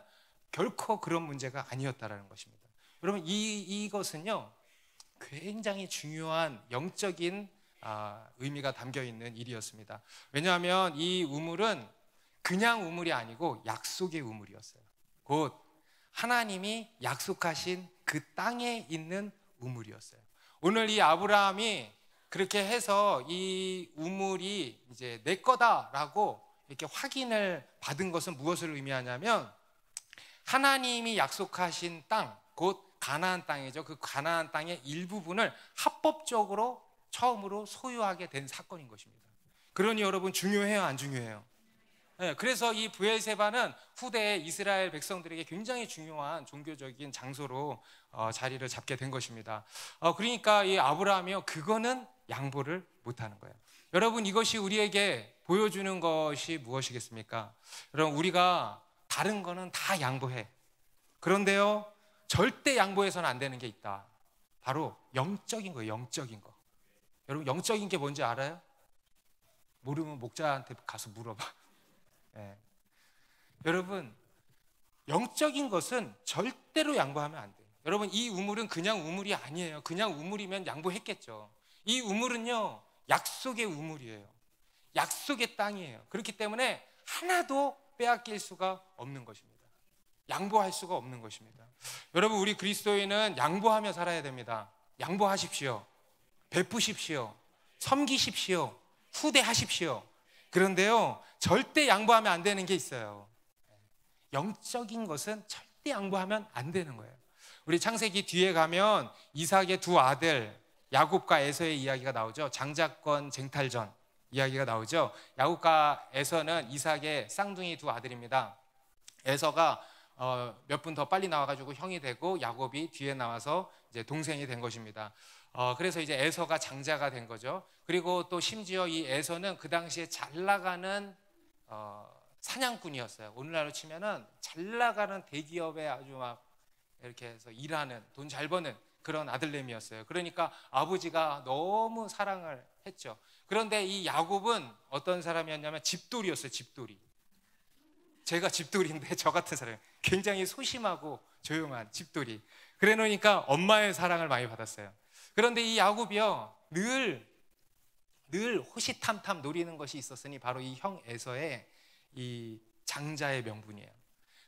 결코 그런 문제가 아니었다라는 것입니다. 여러분 이것은요 굉장히 중요한 영적인 의미가 담겨 있는 일이었습니다. 왜냐하면 이 우물은 그냥 우물이 아니고 약속의 우물이었어요. 곧 하나님이 약속하신 그 땅에 있는 우물이었어요. 오늘 이 아브라함이 그렇게 해서 이 우물이 이제 내 거다라고 이렇게 확인을 받은 것은 무엇을 의미하냐면 하나님이 약속하신 땅, 곧 가나안 땅이죠. 그 가나안 땅의 일부분을 합법적으로 처음으로 소유하게 된 사건인 것입니다. 그러니 여러분 중요해요, 안 중요해요? 네, 그래서 이 브엘세바는 후대에 이스라엘 백성들에게 굉장히 중요한 종교적인 장소로 자리를 잡게 된 것입니다. 그러니까 이 아브라함이요 그거는 양보를 못하는 거예요. 여러분 이것이 우리에게 보여주는 것이 무엇이겠습니까? 여러분 우리가 다른 거는 다 양보해. 그런데요 절대 양보해서는 안 되는 게 있다. 바로 영적인 거예요. 영적인 거. 여러분 영적인 게 뭔지 알아요? 모르면 목자한테 가서 물어봐. 네. 여러분 영적인 것은 절대로 양보하면 안 돼요. 여러분 이 우물은 그냥 우물이 아니에요. 그냥 우물이면 양보했겠죠. 이 우물은요 약속의 우물이에요. 약속의 땅이에요. 그렇기 때문에 하나도 빼앗길 수가 없는 것입니다. 양보할 수가 없는 것입니다. 여러분 우리 그리스도인은 양보하며 살아야 됩니다. 양보하십시오. 베푸십시오. 섬기십시오. 후대하십시오. 그런데요 절대 양보하면 안 되는 게 있어요. 영적인 것은 절대 양보하면 안 되는 거예요. 우리 창세기 뒤에 가면 이삭의 두 아들 야곱과 에서의 이야기가 나오죠. 장자권 쟁탈전 이야기가 나오죠. 야곱과 에서는 이삭의 쌍둥이 두 아들입니다. 에서가 몇 분 더 빨리 나와가지고 형이 되고 야곱이 뒤에 나와서 이제 동생이 된 것입니다. 그래서 이제 에서가 장자가 된 거죠. 그리고 또 심지어 이 에서는 그 당시에 잘 나가는 사냥꾼이었어요. 오늘날로 치면은 잘 나가는 대기업에 아주 막 이렇게 해서 일하는 돈 잘 버는 그런 아들내미였어요. 그러니까 아버지가 너무 사랑을 했죠. 그런데 이 야곱은 어떤 사람이었냐면 집돌이였어요. 집돌이. 제가 집돌이인데 저 같은 사람이 굉장히 소심하고 조용한 집돌이. 그래 놓으니까 엄마의 사랑을 많이 받았어요. 그런데 이 야곱이요 늘 호시탐탐 노리는 것이 있었으니 바로 이 형 에서의 이 장자의 명분이에요.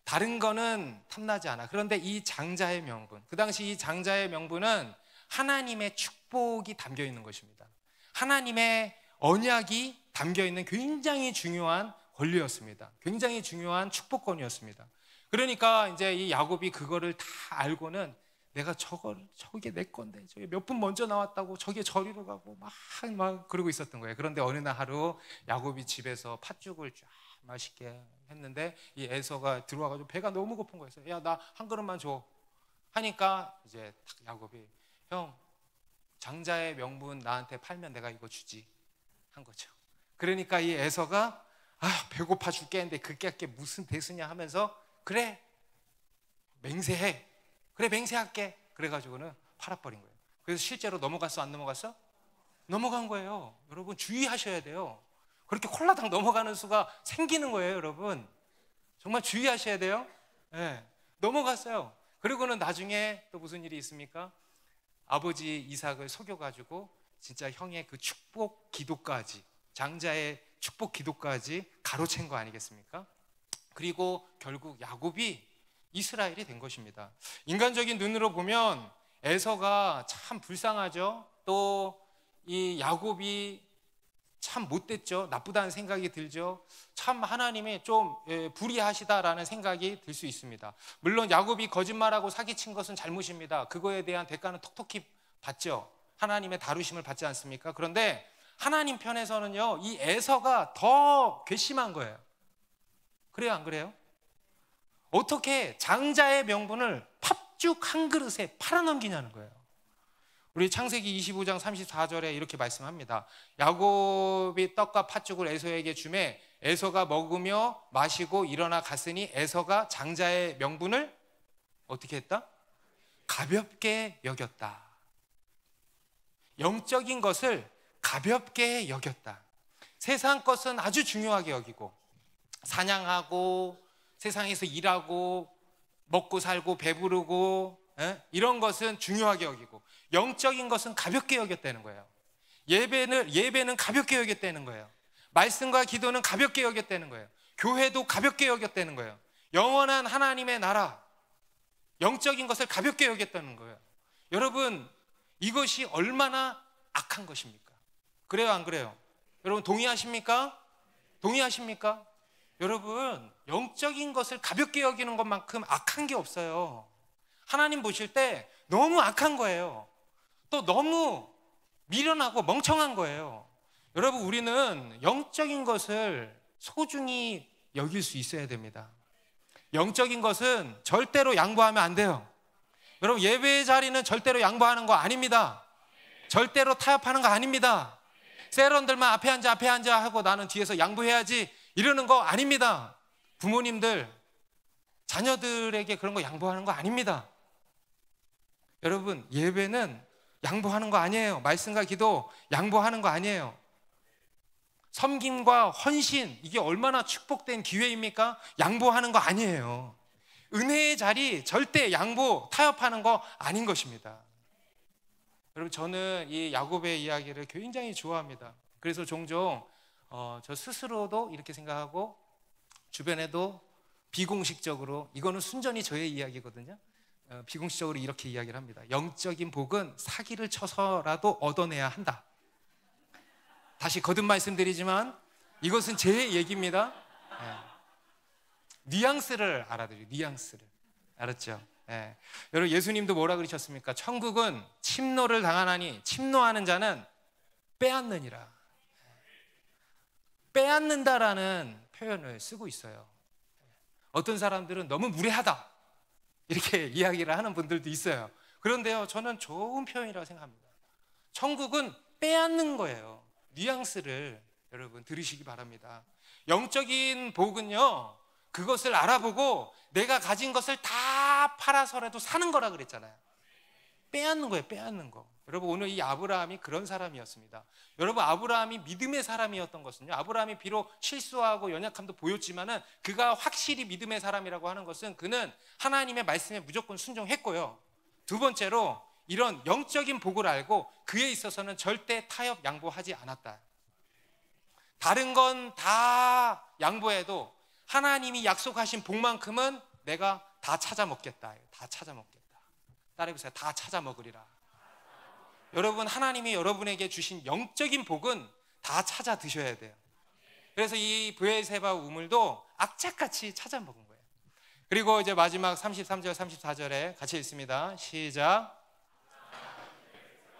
다른 거는 탐나지 않아. 그런데 이 장자의 명분, 그 당시 이 장자의 명분은 하나님의 축복이 담겨 있는 것입니다. 하나님의 언약이 담겨 있는 굉장히 중요한 권리였습니다. 굉장히 중요한 축복권이었습니다. 그러니까 이제 이 야곱이 그거를 다 알고는 내가 저게 내 건데, 저게 몇 분 먼저 나왔다고 저게 저리로 가고 막 그러고 있었던 거예요. 그런데 어느 날 하루 야곱이 집에서 팥죽을 쫙 맛있게 했는데 이 에서가 들어와가지고 배가 너무 고픈 거였어요. 야, 나 한 그릇만 줘 하니까 이제 딱 야곱이, 형, 장자의 명분 나한테 팔면 내가 이거 주지 한 거죠. 그러니까 이 에서가 배고파 죽겠는데 그게 무슨 대수냐 하면서, 그래 맹세해, 그래 맹세할게, 그래가지고는 팔아버린 거예요. 그래서 실제로 넘어갔어, 안 넘어갔어? 넘어간 거예요. 여러분 주의하셔야 돼요. 그렇게 콜라당 넘어가는 수가 생기는 거예요. 여러분 정말 주의하셔야 돼요. 네, 넘어갔어요. 그리고는 나중에 또 무슨 일이 있습니까? 아버지 이삭을 속여가지고 진짜 형의 그 축복 기도까지, 장자의 축복 기도까지 가로챈 거 아니겠습니까? 그리고 결국 야곱이 이스라엘이 된 것입니다. 인간적인 눈으로 보면 에서가 참 불쌍하죠. 또 이 야곱이 참 못됐죠. 나쁘다는 생각이 들죠. 참 하나님이 좀 불의하시다라는 생각이 들 수 있습니다. 물론 야곱이 거짓말하고 사기친 것은 잘못입니다. 그거에 대한 대가는 톡톡히 받죠. 하나님의 다루심을 받지 않습니까? 그런데 하나님 편에서는요, 이 에서가 더 괘씸한 거예요. 그래요, 안 그래요? 어떻게 장자의 명분을 팥죽 한 그릇에 팔아넘기냐는 거예요. 우리 창세기 25장 34절에 이렇게 말씀합니다. 야곱이 떡과 팥죽을 에서에게 주매 에서가 먹으며 마시고 일어나 갔으니 에서가 장자의 명분을 어떻게 했다? 가볍게 여겼다. 영적인 것을 가볍게 여겼다. 세상 것은 아주 중요하게 여기고, 사냥하고 세상에서 일하고 먹고 살고 배부르고 이런 것은 중요하게 여기고, 영적인 것은 가볍게 여겼다는 거예요. 예배는 가볍게 여겼다는 거예요. 말씀과 기도는 가볍게 여겼다는 거예요. 교회도 가볍게 여겼다는 거예요. 영원한 하나님의 나라, 영적인 것을 가볍게 여겼다는 거예요. 여러분 이것이 얼마나 악한 것입니까? 그래요, 안 그래요? 여러분 동의하십니까? 동의하십니까? 여러분 영적인 것을 가볍게 여기는 것만큼 악한 게 없어요. 하나님 보실 때 너무 악한 거예요. 또 너무 미련하고 멍청한 거예요. 여러분 우리는 영적인 것을 소중히 여길 수 있어야 됩니다. 영적인 것은 절대로 양보하면 안 돼요. 여러분 예배의 자리는 절대로 양보하는 거 아닙니다. 절대로 타협하는 거 아닙니다. 세런들만 앞에 앉아 하고 나는 뒤에서 양보해야지 이러는 거 아닙니다. 부모님들 자녀들에게 그런 거 양보하는 거 아닙니다. 여러분 예배는 양보하는 거 아니에요. 말씀과 기도 양보하는 거 아니에요. 섬김과 헌신, 이게 얼마나 축복된 기회입니까? 양보하는 거 아니에요. 은혜의 자리 절대 양보, 타협하는 거 아닌 것입니다. 여러분 저는 이 야곱의 이야기를 굉장히 좋아합니다. 그래서 종종 저 스스로도 이렇게 생각하고 주변에도 비공식적으로, 이거는 순전히 저의 이야기거든요. 비공식적으로 이렇게 이야기를 합니다. 영적인 복은 사기를 쳐서라도 얻어내야 한다. 다시 거듭 말씀드리지만 이것은 제 얘기입니다. 뉘앙스를 알아들여요. 뉘앙스를. 알았죠? 여러분 예수님도 뭐라 그러셨습니까? 천국은 침노를 당하나니 침노하는 자는 빼앗느니라. 빼앗는다라는 표현을 쓰고 있어요. 어떤 사람들은 너무 무례하다 이렇게 이야기를 하는 분들도 있어요. 그런데요 저는 좋은 표현이라고 생각합니다. 천국은 빼앗는 거예요. 뉘앙스를 여러분 들으시기 바랍니다. 영적인 복은요 그것을 알아보고 내가 가진 것을 다 팔아서라도 사는 거라 그랬잖아요. 빼앗는 거예요. 빼앗는 거. 여러분 오늘 이 아브라함이 그런 사람이었습니다. 여러분 아브라함이 믿음의 사람이었던 것은요, 아브라함이 비록 실수하고 연약함도 보였지만은 그가 확실히 믿음의 사람이라고 하는 것은 그는 하나님의 말씀에 무조건 순종했고요, 두 번째로 이런 영적인 복을 알고 그에 있어서는 절대 타협 양보하지 않았다. 다른 건 다 양보해도 하나님이 약속하신 복만큼은 내가 다 찾아 먹겠다. 다 찾아 먹겠다. 따라해보세요. 다 찾아 먹으리라. 여러분, 하나님이 여러분에게 주신 영적인 복은 다 찾아 드셔야 돼요. 그래서 이 브엘세바 우물도 악착같이 찾아 먹은 거예요. 그리고 이제 마지막 33절 34절에 같이 읽습니다. 시작.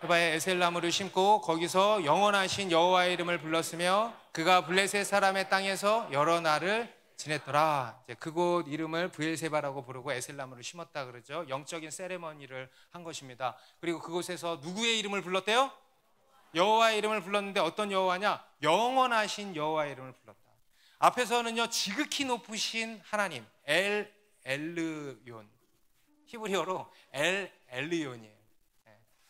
헤바에 에셀나무를 심고 거기서 영원하신 여호와의 이름을 불렀으며 그가 블레셋 사람의 땅에서 여러 날을 지냈더라. 이제 그곳 이름을 브엘세바라고 부르고 에셀나무를 심었다 그러죠. 영적인 세레머니를 한 것입니다. 그리고 그곳에서 누구의 이름을 불렀대요? 여호와의 이름을 불렀는데 어떤 여호와냐? 영원하신 여호와의 이름을 불렀다. 앞에서는요, 지극히 높으신 하나님 엘 엘르yon, 히브리어로 엘 엘르ion이에요.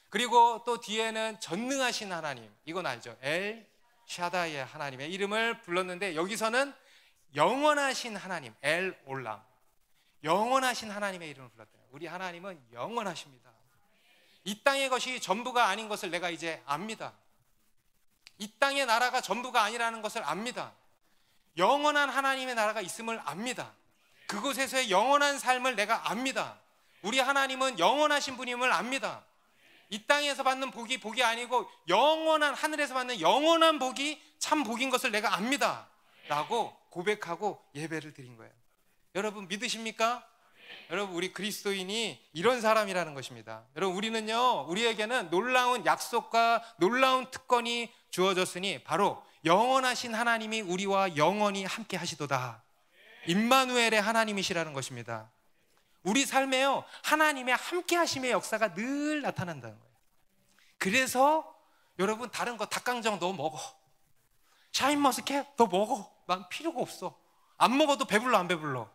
그리고 또 뒤에는 전능하신 하나님, 이건 알죠? 엘 샤다이의 하나님의 이름을 불렀는데 여기서는 영원하신 하나님 엘 올람, 영원하신 하나님의 이름을 불렀대요. 우리 하나님은 영원하십니다. 이 땅의 것이 전부가 아닌 것을 내가 이제 압니다. 이 땅의 나라가 전부가 아니라는 것을 압니다. 영원한 하나님의 나라가 있음을 압니다. 그곳에서의 영원한 삶을 내가 압니다. 우리 하나님은 영원하신 분임을 압니다. 이 땅에서 받는 복이 복이 아니고 영원한, 하늘에서 받는 영원한 복이 참 복인 것을 내가 압니다 라고 고백하고 예배를 드린 거예요. 여러분 믿으십니까? 여러분, 우리 그리스도인이 이런 사람이라는 것입니다. 여러분, 우리에게는 놀라운 약속과 놀라운 특권이 주어졌으니 바로 영원하신 하나님이 우리와 영원히 함께 하시도다. 임마누엘의 하나님이시라는 것입니다. 우리 삶에요, 하나님의 함께 하심의 역사가 늘 나타난다는 거예요. 그래서 여러분, 다른 거 닭강정 너 먹어, 샤인머스켓 너 먹어, 난 필요가 없어. 안 먹어도 배불러 안 배불러?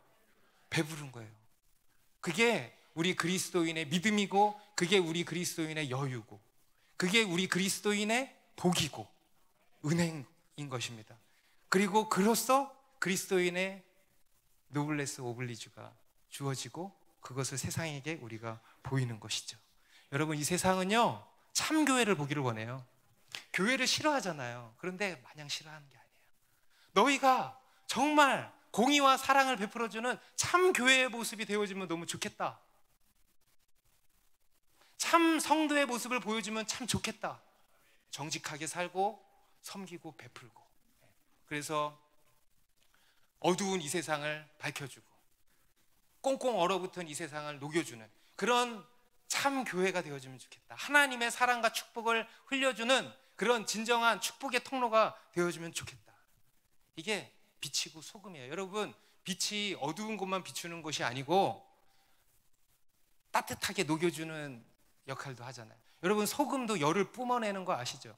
배부른 거예요. 그게 우리 그리스도인의 믿음이고, 그게 우리 그리스도인의 여유고, 그게 우리 그리스도인의 복이고 은혜인 것입니다. 그리고 그로써 그리스도인의 노블레스 오블리주가 주어지고 그것을 세상에게 우리가 보이는 것이죠. 여러분, 이 세상은요, 참 교회를 보기를 원해요. 교회를 싫어하잖아요. 그런데 마냥 싫어하는 게 아니에요. 너희가 정말 공의와 사랑을 베풀어주는 참 교회의 모습이 되어지면 너무 좋겠다. 참 성도의 모습을 보여주면 참 좋겠다. 정직하게 살고 섬기고 베풀고, 그래서 어두운 이 세상을 밝혀주고 꽁꽁 얼어붙은 이 세상을 녹여주는 그런 참 교회가 되어주면 좋겠다. 하나님의 사랑과 축복을 흘려주는 그런 진정한 축복의 통로가 되어주면 좋겠다. 이게 빛이고 소금이에요. 여러분, 빛이 어두운 곳만 비추는 것이 아니고 따뜻하게 녹여주는 역할도 하잖아요. 여러분, 소금도 열을 뿜어내는 거 아시죠?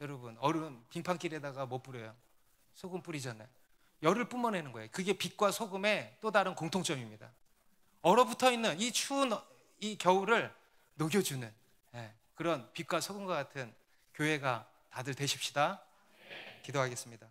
여러분, 얼음 빙판길에다가 뭐 뿌려요? 소금 뿌리잖아요. 열을 뿜어내는 거예요. 그게 빛과 소금의 또 다른 공통점입니다. 얼어붙어 있는 이 추운 이 겨울을 녹여주는 그런 빛과 소금과 같은 교회가 다들 되십시다. 기도하겠습니다.